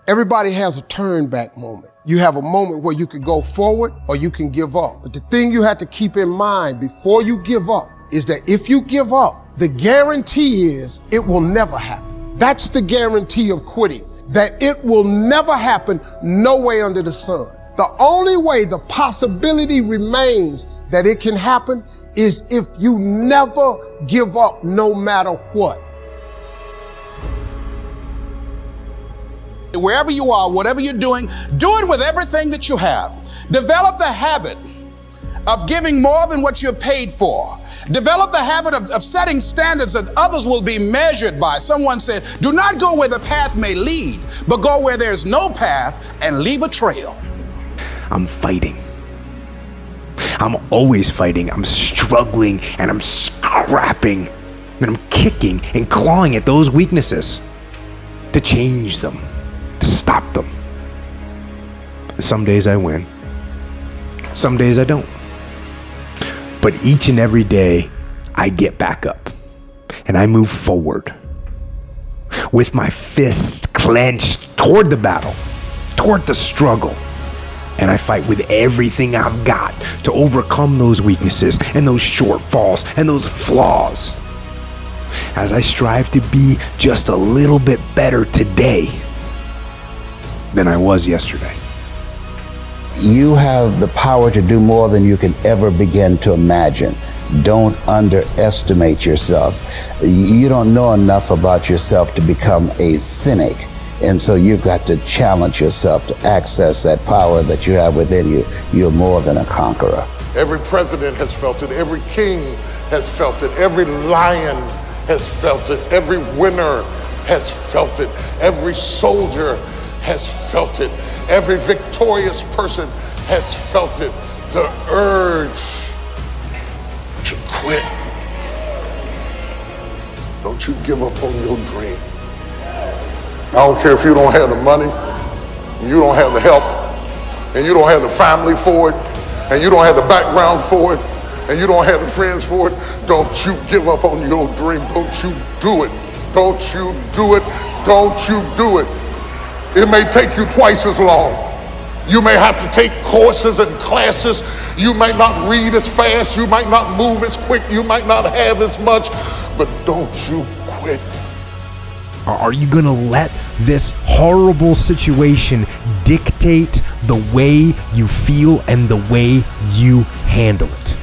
Everybody has a turn back moment. You have a moment where you can go forward or you can give up. But the thing you have to keep in mind before you give up is that if you give up, the guarantee is it will never happen. That's the guarantee of quitting, that it will never happen, no way under the sun. The only way the possibility remains that it can happen is if you never give up no matter what. Wherever you are, whatever you're doing, do it with everything that you have. Develop the habit of giving more than what you're paid for. Develop the habit of setting standards that others will be measured by. Someone said, do not go where the path may lead, but go where there's no path and leave a trail. I'm fighting. I'm always fighting. I'm struggling and I'm scrapping and I'm kicking and clawing at those weaknesses to change them, to stop them. Some days I win. Some days I don't. But each and every day I get back up and I move forward with my fist clenched toward the battle, toward the struggle. And I fight with everything I've got to overcome those weaknesses and those shortfalls and those flaws, as I strive to be just a little bit better today than I was yesterday. You have the power to do more than you can ever begin to imagine. Don't underestimate yourself. You don't know enough about yourself to become a cynic. And so you've got to challenge yourself to access that power that you have within you. You're more than a conqueror. Every president has felt it. Every king has felt it. Every lion has felt it. Every winner has felt it. Every soldier has felt it. Every victorious person has felt it. The urge to quit. Don't you give up on your dream. I don't care if you don't have the money, you don't have the help, and you don't have the family for it, and you don't have the background for it, and you don't have the friends for it. Don't you give up on your dream. Don't you do it. Don't you do it. Don't you do it. It may take you twice as long. You may have to take courses and classes. You might not read as fast. You might not move as quick. You might not have as much, but don't you quit. Are you gonna let this horrible situation dictate the way you feel and the way you handle it?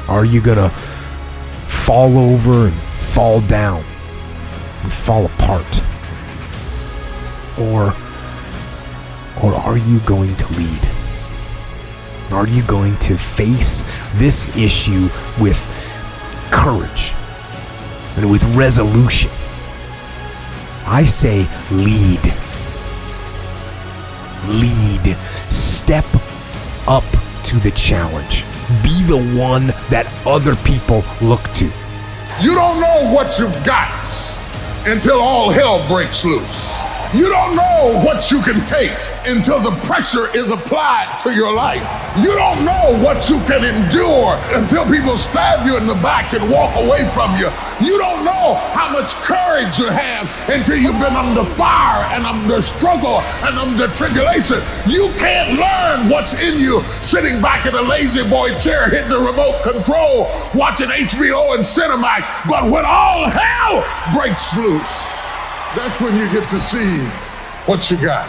Are you gonna fall over and fall down and fall apart? Or are you going to lead? Are you going to face this issue with courage and with resolution? I say lead. Lead. Step up to the challenge. Be the one that other people look to. You don't know what you've got until all hell breaks loose. You don't know what you can take until the pressure is applied to your life. You don't know what you can endure until people stab you in the back and walk away from you. You don't know how much courage you have until you've been under fire and under struggle and under tribulation. You can't learn what's in you sitting back in a lazy boy chair hitting the remote control, watching HBO and Cinemax. But when all hell breaks loose, that's when you get to see what you got.